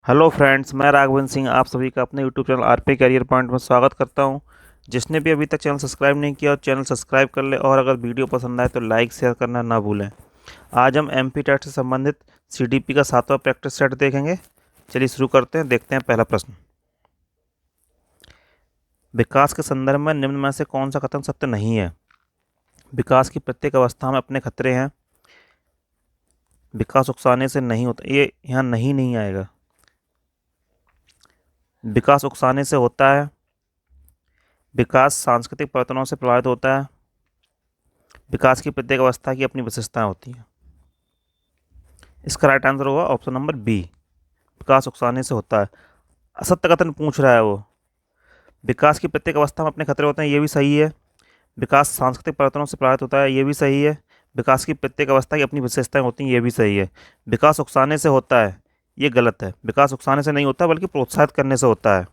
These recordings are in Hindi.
हेलो फ्रेंड्स, मैं राघवन सिंह आप सभी का अपने YouTube channel RP career point में स्वागत करता हूं। जिसने भी अभी तक चैनल सब्सक्राइब नहीं किया चैनल सब्सक्राइब कर ले और अगर वीडियो पसंद आए तो लाइक शेयर करना ना भूलें। आज हम एमपी टेट से संबंधित सीडीपी का 7वां प्रैक्टिस सेट देखेंगे। चलिए शुरू करते हैं। देखते हैं पहला प्रश्न। विकास के संदर्भ में निम्न में से कौन सा कथन सत्य नहीं है? विकास की प्रत्येक अवस्था में अपने खतरे हैं। विकास उकसाने से नहीं होता, ये यहाँ नहीं आएगा। विकास उकसाने से होता है। विकास सांस्कृतिक परिवर्तनों से प्रभावित होता है। विकास की प्रत्येक अवस्था की अपनी विशेषताएं होती हैं। इसका राइट आंसर होगा ऑप्शन नंबर बी, विकास उकसाने से होता है। असत्य कथन पूछ रहा है वो। विकास की प्रत्येक अवस्था में अपने खतरे होते हैं, ये भी सही है। विकास सांस्कृतिक परिवर्तनों से प्रभावित होता है, ये भी सही है। विकास की प्रत्येक अवस्था की अपनी विशेषताएं होती हैं, ये भी सही है। विकास उकसाने से होता है, ये गलत है। विकास उकसाने से नहीं होता बल्कि प्रोत्साहित करने से होता है।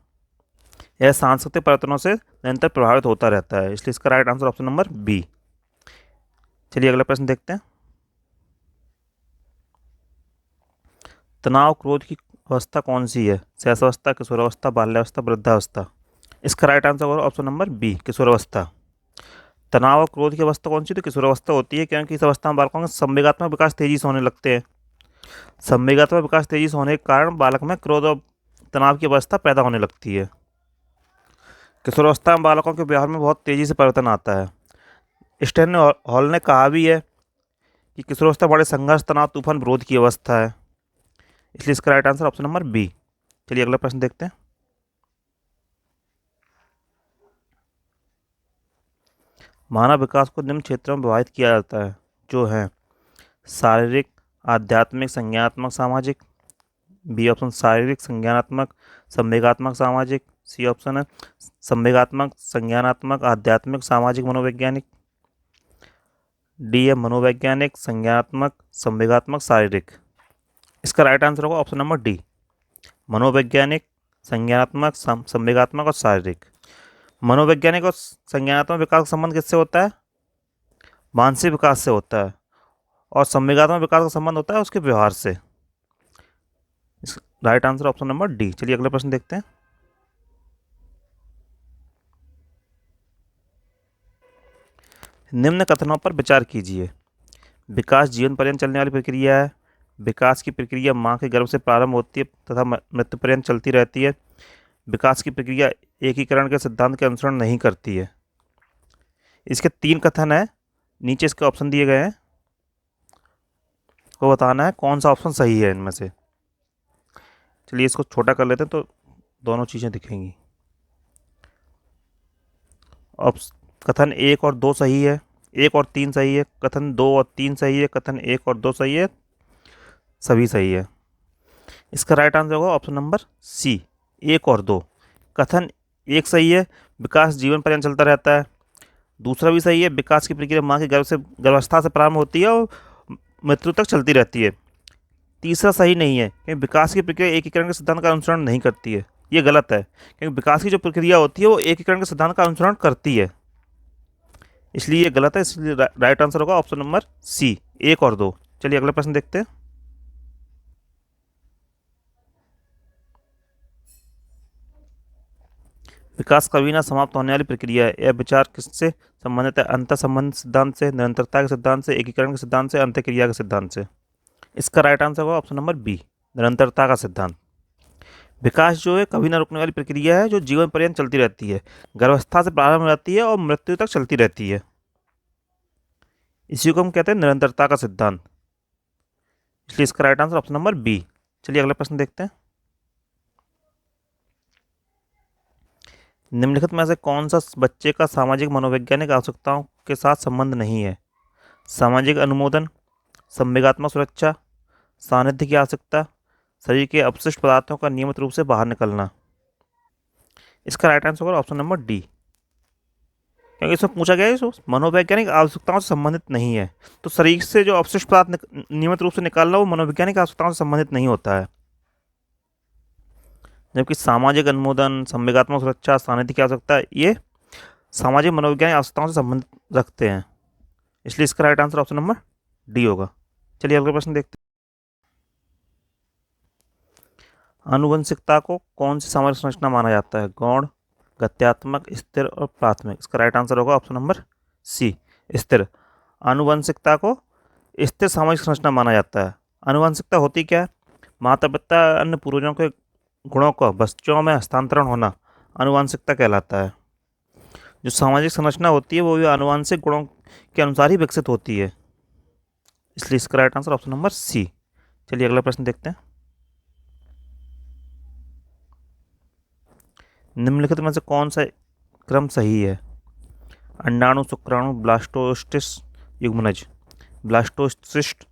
यह सांस्कृतिक परिवर्तनों से निरंतर प्रभावित होता रहता है, इसलिए इसका right answer option number B. चलिए अगला प्रश्न देखते हैं। तनाव क्रोध की अवस्था कौन सी है? शैशवावस्था, किशोरावस्था, बाल्यावस्था, वृद्धावस्था। इसका राइट आंसर होगा ऑप्शन नंबर बी, किशोरावस्था। तनाव और क्रोध की अवस्था कौन सी? तो किशोरावस्था होती है, क्योंकि इस अवस्था में बालकों का संवेगात्मक विकास तेजी से होने लगते हैं। संवेगात्मक विकास तेजी से होने के कारण बालक में क्रोध और तनाव की अवस्था पैदा होने लगती है। किशोरावस्था में बालकों के व्यवहार में बहुत तेजी से परिवर्तन आता है। स्टैन हॉल ने कहा भी है कि किशोरावस्था बड़े संघर्ष, तनाव, तूफान, विरोध की अवस्था है, इसलिए इसका right answer option number B. चलिए अगला प्रश्न देखते हैं। मानव विकास को निम्न क्षेत्रों में विभाजित किया जाता है, जो है शारीरिक, आध्यात्मिक, संज्ञानात्मक, सामाजिक। बी ऑप्शन शारीरिक, संज्ञानात्मक, संवेगात्मक, सामाजिक। सी ऑप्शन है संवेगात्मक, संज्ञानात्मक, आध्यात्मिक, सामाजिक, मनोवैज्ञानिक। डी है मनोवैज्ञानिक, संज्ञानात्मक, संवेगात्मक, शारीरिक। इसका राइट आंसर होगा ऑप्शन नंबर डी, मनोवैज्ञानिक, संज्ञानात्मक, संवेगात्मक और शारीरिक। मनोवैज्ञानिक और संज्ञानात्मक विकास का संबंध किससे होता है? मानसिक विकास से होता है। और संवेगात्मक विकास का संबंध होता है उसके व्यवहार से। इस right answer option number D. चलिए अगला प्रश्न देखते हैं। निम्न कथनों पर विचार कीजिए। विकास जीवन पर्यंत चलने वाली प्रक्रिया है। विकास की प्रक्रिया माँ के गर्भ से प्रारंभ होती है तथा मृत्यु पर्यंत चलती रहती है। विकास की प्रक्रिया एकीकरण के सिद्धांत के अनुसरण नहीं करती है। इसके 3 कथन है, नीचे इसके ऑप्शन दिए गए हैं, को बताना है कौन सा ऑप्शन सही है इनमें से। चलिए इसको छोटा कर लेते हैं तो दोनों चीज़ें दिखेंगी। कथन 1 और 2 सही है, 1 और 3 सही है, कथन 2 और 3 सही है, कथन 1 और 2 सही है, सभी सही है। इसका राइट आंसर होगा ऑप्शन नंबर सी, 1 और 2। कथन 1 सही है, विकास जीवन पर्यंत चलता रहता है। दूसरा भी सही है, विकास की प्रक्रिया माँ के गर्भावस्था से प्रारंभ होती है और मृत्यु तक चलती रहती है। तीसरा सही नहीं है, क्योंकि विकास की प्रक्रिया एकीकरण के सिद्धांत का अनुसरण नहीं करती है, ये गलत है। क्योंकि विकास की जो प्रक्रिया होती है वो एकीकरण के सिद्धांत का अनुसरण करती है, इसलिए ये गलत है। इसलिए राइट आंसर होगा ऑप्शन नंबर सी, 1 और 2। चलिए अगला प्रश्न देखते हैं। विकास कभी ना समाप्त होने वाली प्रक्रिया है। यह विचार किससे संबंधित है? अंतर संबंध सिद्धांत से, निरंतरता के सिद्धांत से, एकीकरण के सिद्धांत से, अंत्यक्रिया के सिद्धांत से। इसका राइट आंसर होगा ऑप्शन नंबर बी, निरंतरता का सिद्धांत। विकास जो है कभी ना रुकने वाली प्रक्रिया है जो जीवन पर्यंत चलती रहती है, गर्भावस्था से प्रारंभ हो जाती है और मृत्यु तक चलती रहती है। इसी को हम कहते हैं निरंतरता का सिद्धांत, इसलिए इसका right answer option number B. चलिए अगला प्रश्न देखते हैं। निम्नलिखित में से कौन सा बच्चे का सामाजिक मनोवैज्ञानिक आवश्यकताओं के साथ संबंध नहीं है? सामाजिक अनुमोदन, संवेगात्मक सुरक्षा, सानिध्य की आवश्यकता, शरीर के अपशिष्ट पदार्थों का नियमित रूप से बाहर निकलना। इसका राइट आंसर होगा ऑप्शन नंबर डी, क्योंकि इसमें पूछा गया है जो मनोवैज्ञानिक आवश्यकताओं से संबंधित नहीं है। तो शरीर से जो अपशिष्ट पदार्थ नियमित रूप से निकालना वो मनोवैज्ञानिक आवश्यकताओं से संबंधित नहीं होता है, जबकि सामाजिक अनुमोदन, संवेगात्मक सुरक्षा, सानिध्य की आवश्यकता ये सामाजिक मनोवैज्ञानिक आवश्यकताओं से संबंध रखते हैं, इसलिए इसका right answer option number D होगा। चलिए अगला प्रश्न देखते हैं। आनुवंशिकता को कौन सी सामाजिक संरचना माना जाता है? गौण, गत्यात्मक, स्थिर और प्राथमिक। इसका राइट आंसर होगा ऑप्शन नंबर सी, स्थिर। आनुवंशिकता को स्थिर सामाजिक संरचना माना जाता है। आनुवंशिकता होती क्या है? माता पिता अन्य पूर्वजों के गुणों का बच्चों में हस्तांतरण होना आनुवंशिकता कहलाता है। जो सामाजिक संरचना होती है वो भी आनुवंशिक गुणों के अनुसार ही विकसित होती है, इसलिए इसका right answer option number C. चलिए अगला प्रश्न देखते हैं। निम्नलिखित में से कौन सा क्रम सही है? अंडाणु, शुक्राणु, ब्लास्टोसिस्ट, युग्मनज। ब्लास्टोसिस्ट,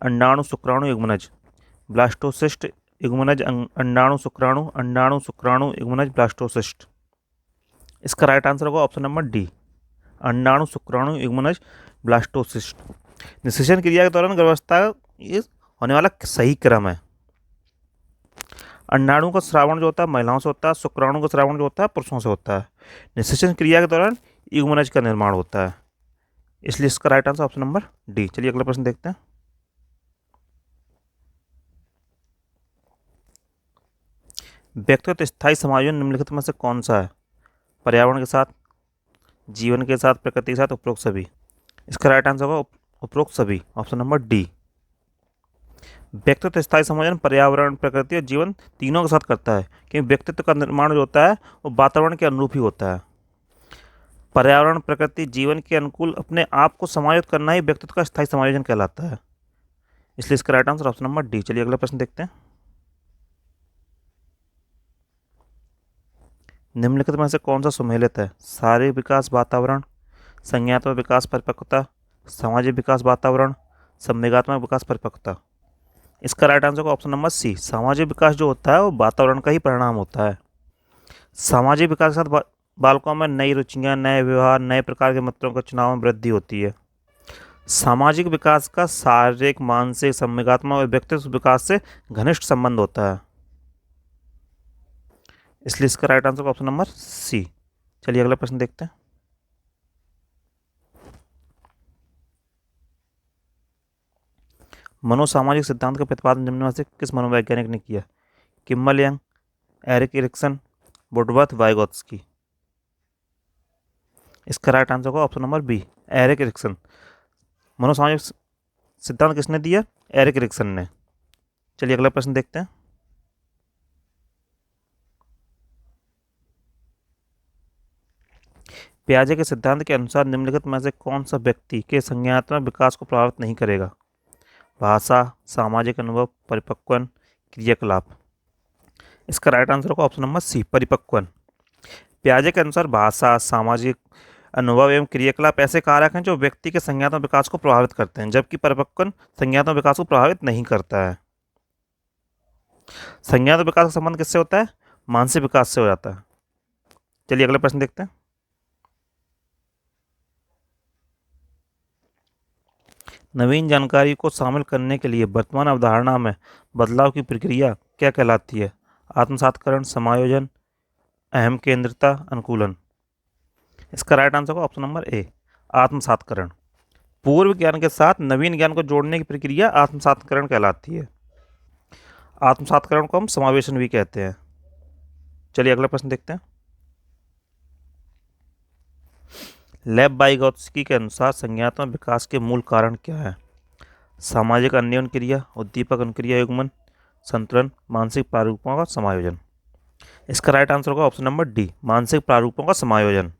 अंडाणु, शुक्राणु, युग्मनज। ब्लास्टोसिस्ट, युग्मनज, अंडाणु, शुक्राणु, अंडाणु, शुक्राणु, युग्मनज, ब्लास्टोसिस्ट। इसका राइट आंसर होगा ऑप्शन नंबर डी, अंडाणु, शुक्राणु, युग्मनज, ब्लास्टोसिस्ट। निषेचन क्रिया के दौरान गर्भावस्था ये होने वाला सही क्रम है। अंडाणु का श्रावण जो होता है महिलाओं से होता है, शुक्राणु का श्रावण जो होता है पुरुषों से होता है। निषेचन क्रिया के दौरान युग्मनज का निर्माण होता है, इसलिए इसका right answer option number D. चलिए अगला प्रश्न देखते हैं। व्यक्तिगत स्थायी समायोजन निम्नलिखित में से कौन सा है? पर्यावरण के साथ, जीवन के साथ, प्रकृति के साथ, उपरोक्त सभी। इसका राइट आंसर होगा उपरोक्त सभी, ऑप्शन नंबर डी। व्यक्तित्व स्थायी समायोजन पर्यावरण, प्रकृति और जीवन तीनों के साथ करता है, क्योंकि व्यक्तित्व का निर्माण जो होता है वो वातावरण के अनुरूप ही होता है। पर्यावरण, प्रकृति, जीवन के अनुकूल अपने आप को समायोजित करना ही व्यक्तित्व का स्थायी समायोजन कहलाता है, इसलिए इसका right answer option number D. चलिए अगला प्रश्न देखते हैं। निम्नलिखित में से कौन सा सुमेलित है? शारीरिक विकास, वातावरण, संज्ञात्मक विकास, परिपक्वता, सामाजिक विकास, वातावरण, संवेगात्मक विकास, परिपक्वता। इसका राइट आंसर होगा ऑप्शन नंबर सी, सामाजिक विकास जो होता है वो वातावरण का ही परिणाम होता है। सामाजिक विकास के साथ बालकों में नई रुचियां, नए व्यवहार, नए प्रकार के मित्रों के चुनाव में वृद्धि होती है। सामाजिक विकास का शारीरिक, मानसिक, संवेगात्मक और व्यक्तित्व विकास से घनिष्ठ संबंध होता है, इसलिए इसका right answer option number C. चलिए अगला प्रश्न देखते हैं। मनोसामाजिक सिद्धांत का प्रतिपादन निम्न में से किस मनोवैज्ञानिक ने किया? Kimball Young, Erik Erikson, Woodworth, Vygotsky. इसका राइट आंसर होगा option number B, Erik Erikson. मनोसामाजिक सिद्धांत किसने दिया? एरिक एरिक्सन ने। चलिए अगला प्रश्न देखते हैं। पियाजे के सिद्धांत के अनुसार निम्नलिखित में से कौन सा व्यक्ति के संज्ञानात्मक विकास को प्रभावित नहीं करेगा? भाषा, सामाजिक अनुभव, परिपक्वन, क्रियाकलाप। इसका राइट आंसर होगा ऑप्शन नंबर सी, परिपक्वन। पियाजे के अनुसार भाषा, सामाजिक अनुभव एवं क्रियाकलाप ऐसे कारक हैं जो व्यक्ति के संज्ञानात्मक विकास को प्रभावित करते हैं, जबकि परिपक्वन संज्ञानात्मक विकास को प्रभावित नहीं करता है। संज्ञानात्मक विकास का संबंध किससे होता है? मानसिक विकास से हो जाता है। चलिए अगले प्रश्न देखते हैं। नवीन जानकारी को शामिल करने के लिए वर्तमान अवधारणा में बदलाव की प्रक्रिया क्या कहलाती है? आत्मसातकरण, समायोजन, अहम केंद्रिता, अनुकूलन। इसका राइट आंसर होगा ऑप्शन नंबर ए, आत्मसातकरण। पूर्व ज्ञान के साथ नवीन ज्ञान को जोड़ने की प्रक्रिया आत्मसातकरण कहलाती है। आत्मसातकरण को हम समावेशन भी कहते हैं। चलिए अगला प्रश्न देखते हैं। लेब वाइगोत्स्की के अनुसार संज्ञानात्मक विकास के मूल कारण क्या है? सामाजिक अन्योन्य क्रिया, उद्दीपक अनुक्रिया युग्मन, संतुलन, मानसिक प्रारूपों का समायोजन। इसका राइट आंसर होगा ऑप्शन नंबर डी, मानसिक प्रारूपों का समायोजन।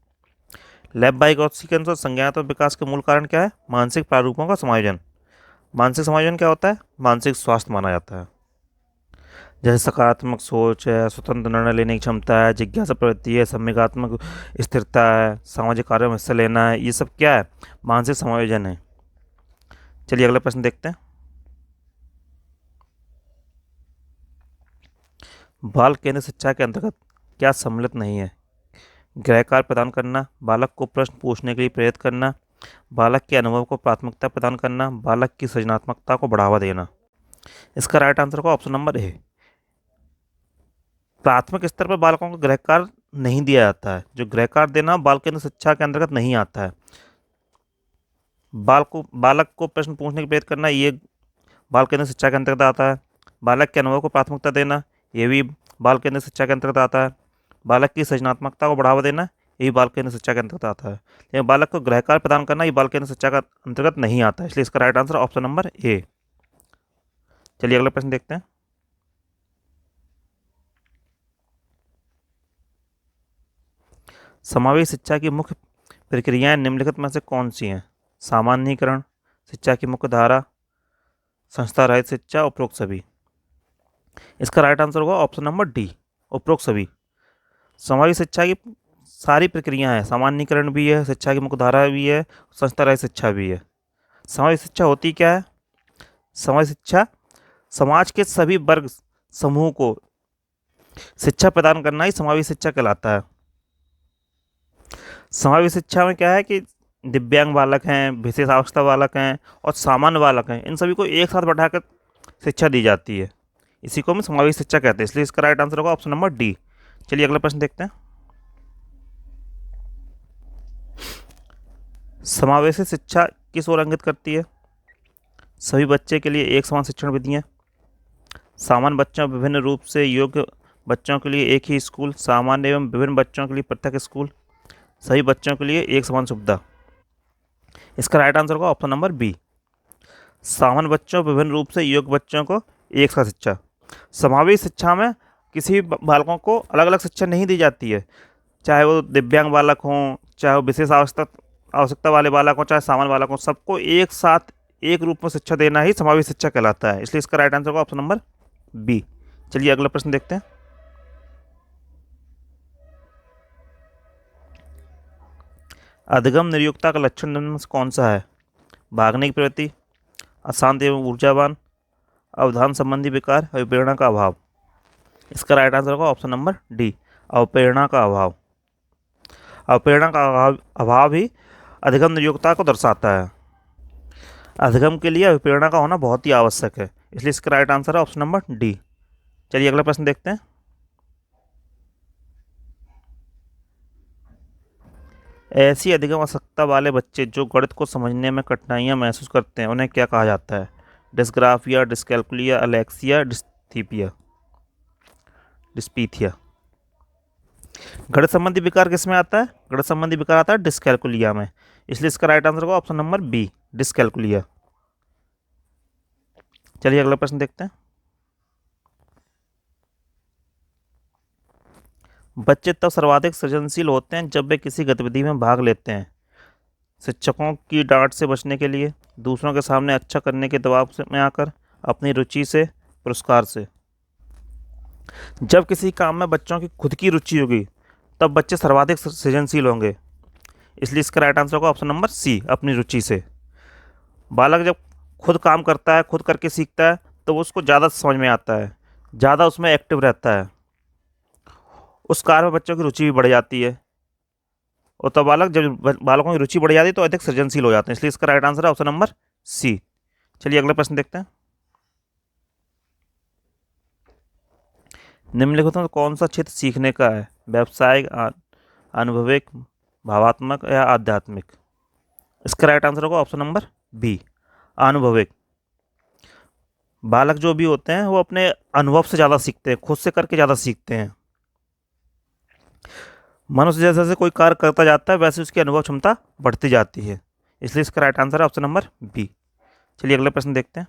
लेब वाइगोत्स्की के अनुसार संज्ञानात्मक विकास के मूल कारण क्या है? मानसिक प्रारूपों का समायोजन। मानसिक समायोजन क्या होता है? मानसिक स्वास्थ्य माना जाता है, जैसे सकारात्मक सोच है, स्वतंत्र निर्णय लेने की क्षमता है, जिज्ञासा प्रवृत्ति है, संवेगात्मक स्थिरता है, सामाजिक कार्यों में हिस्सा लेना है, ये सब क्या है? मानसिक समायोजन है। चलिए अगला प्रश्न देखते हैं। बाल केंद्र शिक्षा के अंतर्गत क्या सम्मिलित नहीं है? गृह कार्य प्रदान करना, बालक को प्रश्न पूछने के लिए प्रेरित करना, बालक के अनुभव को प्राथमिकता प्रदान करना, बालक की सृजनात्मकता को बढ़ावा देना। इसका राइट आंसर होगा ऑप्शन नंबर ए, प्राथमिक स्तर पर बालकों को गृह कार्य नहीं दिया जाता है। जो गृह कार्य देना बाल केंद्र शिक्षा के अंतर्गत नहीं आता है। बालक को प्रश्न पूछने की प्रेरित करना ये बाल केंद्र शिक्षा के अंतर्गत आता है। बालक के अनुभव को प्राथमिकता देना ये भी बाल केंद्रित शिक्षा के अंतर्गत आता है। बालक की सृजनात्मकता को बढ़ावा देना, ये भी बाल केंद्रित शिक्षा के अंतर्गत आता है। लेकिन बालक को गृहकार्य प्रदान करना ये बाल केंद्रित शिक्षा का अंतर्गत नहीं आता है, इसलिए इसका right answer option number A. चलिए अगला प्रश्न देखते हैं। समावेशी शिक्षा की मुख्य प्रक्रियाएं निम्नलिखित में से कौन सी हैं? सामान्यीकरण, शिक्षा की मुख्य धारा, संस्था रहित शिक्षा, उपरोक्त सभी। इसका राइट आंसर होगा ऑप्शन नंबर डी, उपरोक्त सभी। समावेशी शिक्षा की सारी प्रक्रियाएं हैं, सामान्यीकरण भी है, शिक्षा की मुख्य धारा भी है, संस्था रहित शिक्षा भी है। समावेशी शिक्षा होती क्या है? समावेशी शिक्षा समाज के सभी वर्ग समूह को शिक्षा प्रदान करना ही समावेशी शिक्षा कहलाता है। समावेशी शिक्षा में क्या है कि दिव्यांग बालक हैं, विशेष आवश्यकता बालक हैं और सामान्य बालक हैं, इन सभी को एक साथ बैठाकर शिक्षा दी जाती है, इसी को हम समावेशी शिक्षा कहते हैं, इसलिए इसका राइट आंसर होगा ऑप्शन नंबर डी। चलिए अगला प्रश्न देखते हैं। समावेशी शिक्षा किस ओर इंगित करती है? सभी बच्चे के लिए एक समान शिक्षण विधियाँ, सामान्य बच्चों विभिन्न रूप से योग्य बच्चों के लिए एक ही स्कूल, सामान्य एवं विभिन्न बच्चों के लिए पृथक स्कूल, सभी बच्चों के लिए एक समान सुविधा। इसका राइट आंसर होगा ऑप्शन नंबर बी, सामान्य बच्चों विभिन्न रूप से योग्य बच्चों को एक साथ शिक्षा। समावेशी शिक्षा में किसी बालकों को अलग अलग शिक्षा नहीं दी जाती है, चाहे वो दिव्यांग बालक हों, चाहे वो विशेष आवश्यकता वाले बालक हों, चाहे सामान्य बालक हों, सबको एक साथ एक रूप में शिक्षा देना ही समावेशी शिक्षा कहलाता है, इसलिए इसका राइट आंसर होगा ऑप्शन नंबर बी। चलिए अगला प्रश्न देखते हैं। अधिगम निर्योगता का लक्षण निम्न में से कौन सा है? भागने की प्रवृत्ति, अशांत एवं ऊर्जावान, अवधान संबंधी विकार, अवप्रेरणा का अभाव। इसका राइट आंसर होगा ऑप्शन नंबर डी, अवप्रेरणा का अभाव। अवप्रेरणा का अभाव ही अधिगम निर्योगता को दर्शाता है। अधिगम के लिए अवप्रेरणा का होना बहुत ही आवश्यक है, इसलिए इसका राइट आंसर है ऑप्शन नंबर डी। चलिए अगला प्रश्न देखते हैं। ऐसी अधिगम आवश्यकता वाले बच्चे जो गणित को समझने में कठिनाइयाँ महसूस करते हैं उन्हें क्या कहा जाता है? डिस्ग्राफिया, डिस्कैल्कुलिया, अलेक्सिया, डिस्पीथिया। गणित संबंधी विकार किस में आता है? गणित संबंधी विकार आता है डिस्कैल्कुलिया में, इसलिए इसका राइट आंसर होगा ऑप्शन नंबर बी, डिस्कैल्कुलिया। चलिए अगला प्रश्न देखते हैं। बच्चे तब सर्वाधिक सृजनशील होते हैं जब वे किसी गतिविधि में भाग लेते हैं, शिक्षकों की डांट से बचने के लिए, दूसरों के सामने अच्छा करने के दबाव में आकर, अपनी रुचि से, पुरस्कार से। जब किसी काम में बच्चों की खुद की रुचि होगी तब बच्चे सर्वाधिक सृजनशील होंगे, इसलिए इसका राइट आंसर होगा ऑप्शन नंबर सी, अपनी रुचि से। बालक जब खुद काम करता है, खुद करके सीखता है, तो वो उसको ज़्यादा समझ में आता है, ज़्यादा उसमें एक्टिव रहता है, उस कार्य में बच्चों की रुचि भी बढ़ जाती है, और तब बालकों की रुचि बढ़ जाती है तो अधिक सृजनशील हो जाते हैं, इसलिए इसका राइट आंसर है ऑप्शन नंबर सी। चलिए अगला प्रश्न देखते हैं। निम्नलिखित में कौन सा क्षेत्र सीखने का है? व्यावसायिक, अनुभविक, भावात्मक या आध्यात्मिक। इसका राइट आंसर होगा ऑप्शन नंबर बी, अनुभविक। बालक जो भी होते हैं वो अपने अनुभव से ज़्यादा सीखते हैं, खुद से करके ज़्यादा सीखते हैं। मनुष्य जैसे जैसे कोई कार्य करता जाता है वैसे उसकी अनुभव क्षमता बढ़ती जाती है, इसलिए इसका राइट आंसर है ऑप्शन नंबर बी। चलिए अगला प्रश्न देखते हैं।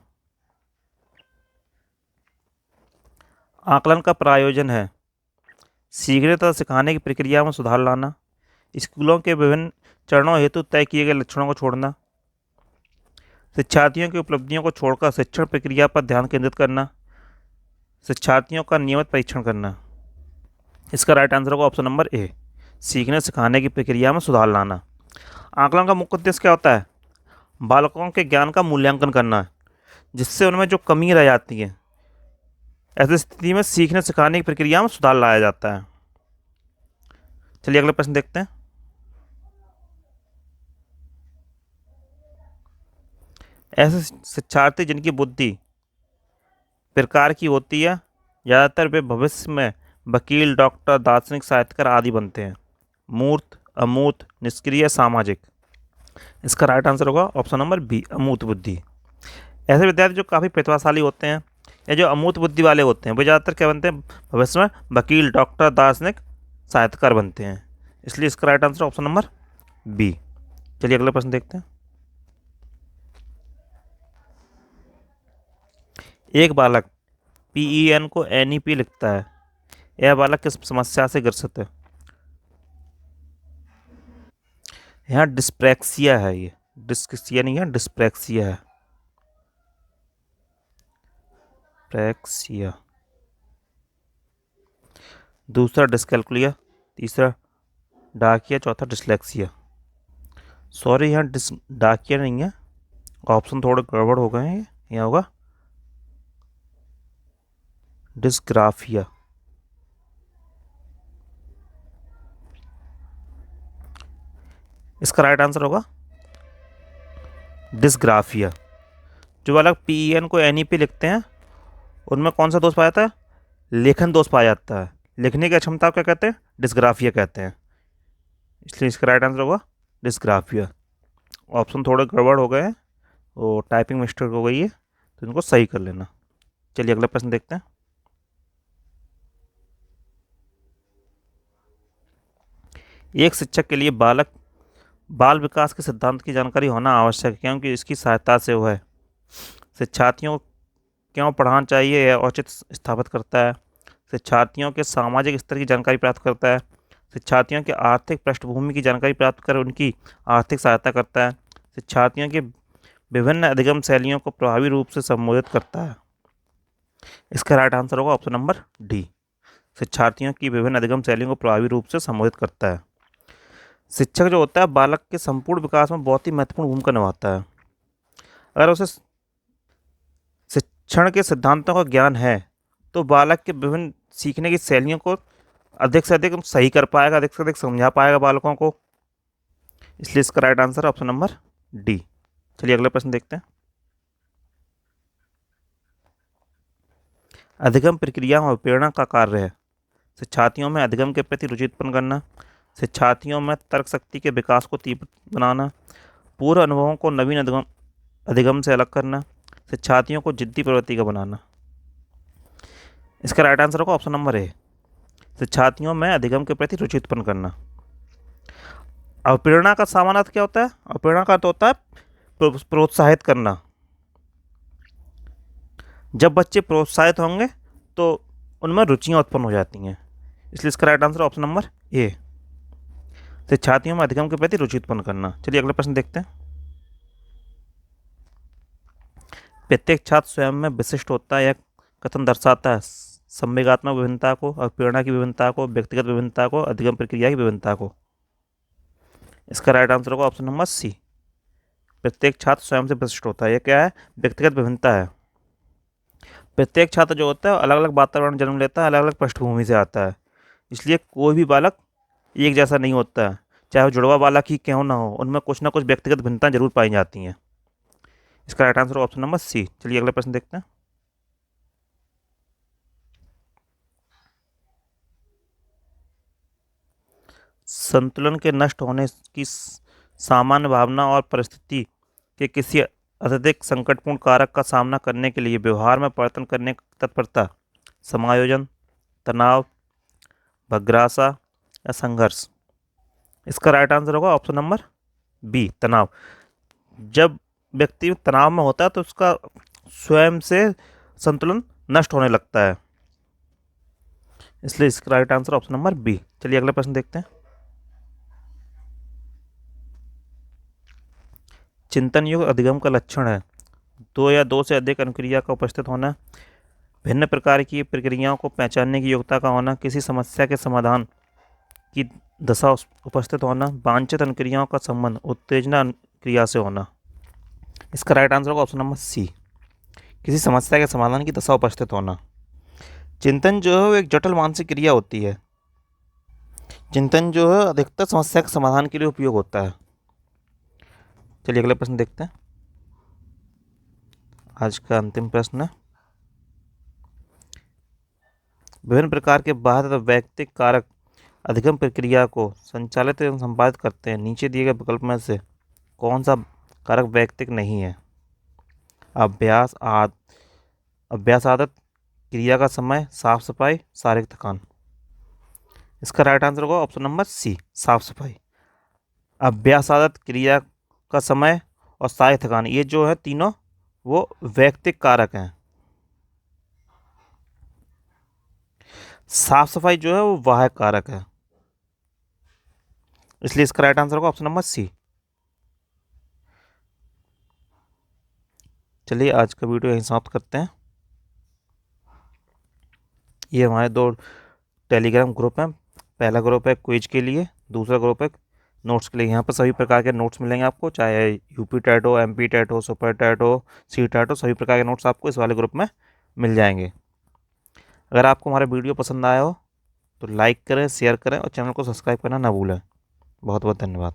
आकलन का प्रयोजन है सीखने तथा सिखाने की प्रक्रिया में सुधार लाना, स्कूलों के विभिन्न चरणों हेतु तय किए गए लक्षणों को छोड़ना, शिक्षार्थियों की उपलब्धियों को छोड़कर शिक्षण प्रक्रिया पर ध्यान केंद्रित करना, शिक्षार्थियों का नियमित परीक्षण करना। इसका राइट आंसर होगा ऑप्शन नंबर ए, सीखने सिखाने की प्रक्रिया में सुधार लाना। आकलन का मुख्य उद्देश्य क्या होता है? बालकों के ज्ञान का मूल्यांकन करना, जिससे उनमें जो कमी रह जाती है, ऐसी स्थिति में सीखने सिखाने की प्रक्रिया में सुधार लाया जाता है। चलिए अगला प्रश्न देखते हैं। ऐसे शिक्षार्थी जिनकी बुद्धि प्रकार की होती है, ज़्यादातर वे भविष्य में वकील, डॉक्टर, दार्शनिक, साहित्यकार आदि बनते हैं। मूर्त, अमूर्त, निष्क्रिय, सामाजिक। इसका राइट आंसर होगा ऑप्शन नंबर बी, अमूर्त बुद्धि। ऐसे विद्यार्थी जो काफ़ी प्रतिभाशाली होते हैं, या जो अमूर्त बुद्धि वाले होते हैं वो ज़्यादातर क्या बनते हैं भविष्य में, वकील, डॉक्टर, दार्शनिक, साहित्यकार बनते हैं। इसलिए इसका right answer option number B. चलिए अगला प्रश्न देखते हैं। एक बालक PEN को NEP लिखता है, यह बालक किस समस्या से ग्रसित है? यहाँ डिस्प्रैक्सिया है, ये डिस्क्सिया नहीं है, डिस्प्रैक्सिया है, प्रैक्सिया। दूसरा डिस्कैल्कुलिया, तीसरा डाकिया, चौथा डिसलेक्सिया। सॉरी, यहाँ डाकिया नहीं है, ऑप्शन थोड़े गड़बड़ हो गए हैं। यहाँ होगा डिस्ग्राफिया। इसका राइट आंसर होगा डिस्ग्राफिया। जो बालक PEN को NEP लिखते हैं उनमें कौन सा दोष पाया जाता है? लेखन दोष पाया जाता है। लिखने की क्षमता क्या कहते हैं? डिस्ग्राफिया कहते हैं। इसलिए इसका राइट आंसर होगा डिस्ग्राफिया। ऑप्शन थोड़े गड़बड़ हो गए हैं, वो टाइपिंग मिस्टेक हो गई है, तो इनको सही कर लेना। चलिए अगला प्रश्न देखते हैं। एक शिक्षक के लिए बाल विकास के सिद्धांत की जानकारी होना आवश्यक है, क्योंकि इसकी सहायता से वह शिक्षार्थियों को क्यों पढ़ाना चाहिए यह औचित्य स्थापित करता है, शिक्षार्थियों के सामाजिक स्तर की जानकारी प्राप्त करता है, शिक्षार्थियों की आर्थिक पृष्ठभूमि की जानकारी प्राप्त कर उनकी आर्थिक सहायता करता है, शिक्षार्थियों के विभिन्न अधिगम शैलियों को प्रभावी रूप से संबोधित करता है। इसका राइट आंसर होगा ऑप्शन नंबर डी। शिक्षार्थियों की विभिन्न अधिगम शैलियों को प्रभावी रूप से संबोधित करता है। शिक्षक जो होता है बालक के संपूर्ण विकास में बहुत ही महत्वपूर्ण भूमिका निभाता है। अगर उसे शिक्षण के सिद्धांतों का ज्ञान है तो बालक के विभिन्न सीखने की शैलियों को अधिक से अधिक सही कर पाएगा, अधिक से अधिक समझा पाएगा बालकों को। इसलिए इसका right answer option number D. चलिए अगला प्रश्न देखते हैं। अधिगम प्रक्रिया में प्रेरणा का कार्य है शिक्षार्थियों में अधिगम के प्रति रुचि उत्पन्न करना, शिक्षार्थियों में तर्क शक्ति के विकास को तीव्र बनाना, पूर्व अनुभवों को नवीन अधिगम से अलग करना, शिक्षार्थियों को जिद्दी प्रवृत्ति का बनाना। इसका राइट आंसर होगा ऑप्शन नंबर ए, शिक्षार्थियों में अधिगम के प्रति रुचि उत्पन्न करना। अवप्रेरणा का सामान्य अर्थ क्या होता है? अवप्रेरणा का अर्थ होता है प्रोत्साहित करना। जब बच्चे प्रोत्साहित होंगे तो उनमें रुचियाँ उत्पन्न हो जाती हैं। इसलिए इसका right answer option number A, शिक्षार्थियों में अधिगम के प्रति रुचि उत्पन्न करना। चलिए अगला प्रश्न देखते हैं। प्रत्येक छात्र स्वयं में विशिष्ट होता है, यह कथन दर्शाता है संवेगात्मक विभिन्नता को, अवप्रेरणा की विभिन्नता को, व्यक्तिगत विभिन्नता को, अधिगम प्रक्रिया की विभिन्नता को। इसका राइट आंसर होगा ऑप्शन नंबर सी, प्रत्येक छात्र स्वयं से विशिष्ट होता है। यह क्या है? व्यक्तिगत विभिन्नता है। प्रत्येक छात्र जो होता है अलग अलग वातावरण जन्म लेता है, अलग अलग पृष्ठभूमि से आता है, इसलिए कोई भी बालक एक जैसा नहीं होता है। चाहे वो जुड़वा बालक ही क्यों ना हो, उनमें कुछ ना कुछ व्यक्तिगत भिन्नता जरूर पाई जाती हैं। इसका right answer option number C. चलिए अगला प्रश्न देखते हैं। संतुलन के नष्ट होने की सामान्य भावना और परिस्थिति के किसी अत्यधिक संकटपूर्ण कारक का सामना करने के लिए व्यवहार में परिवर्तन करने की तत्परता, समायोजन, तनाव, भग्रासा या संघर्ष। इसका राइट आंसर होगा ऑप्शन नंबर बी, तनाव। जब व्यक्ति तनाव में होता है तो उसका स्वयं से संतुलन नष्ट होने लगता है, इसलिए इसका right answer option number B. चलिए अगला प्रश्न देखते हैं। चिंतन युग अधिगम का लक्षण है दो या दो से अधिक अनुक्रिया का उपस्थित होना, भिन्न प्रकार की प्रक्रियाओं को पहचानने की योग्यता का होना, किसी समस्या के समाधान की दशा उपस्थित होना, वांछित अनुक्रियाओं का संबंध उत्तेजना क्रिया से होना। इसका राइट आंसर होगा ऑप्शन नंबर सी, किसी समस्या के समाधान की दशा उपस्थित होना। चिंतन जो है वो एक जटिल मानसिक क्रिया होती है। चिंतन जो है अधिकतर समस्या के समाधान के लिए उपयोग होता है। चलिए अगला प्रश्न देखते हैं। आज का अंतिम प्रश्न है, विभिन्न प्रकार के बाह्य तथा वैयक्तिक कारक अधिगम प्रक्रिया को संचालित एवं संपादित करते हैं, नीचे दिए गए विकल्प में से कौन सा कारक वैयक्तिक नहीं है? अभ्यास, अभ्यास आदत, क्रिया का समय, साफ सफाई, शारीरिक थकान। इसका राइट आंसर होगा ऑप्शन नंबर सी, साफ सफाई। अभ्यास आदत, क्रिया का समय और शारीरिक थकान, ये जो है तीनों वो व्यक्तिक कारक हैं। साफ सफाई जो है वो वाहक कारक है, इसलिए इसका राइट आंसर होगा ऑप्शन नंबर सी। चलिए आज का वीडियो यहीं समाप्त करते हैं। ये हमारे दो टेलीग्राम ग्रुप हैं। पहला ग्रुप है क्विज के लिए, दूसरा ग्रुप है नोट्स के लिए। यहाँ पर सभी प्रकार के नोट्स मिलेंगे आपको, चाहे यूपी टेट हो, एमपी टेट हो, सुपर टेट हो, सी टेट हो, सभी प्रकार के नोट्स आपको इस वाले ग्रुप में मिल जाएंगे। अगर आपको हमारा वीडियो पसंद आया हो तो लाइक करें, शेयर करें और चैनल को सब्सक्राइब करना ना भूलें। बहुत बहुत धन्यवाद।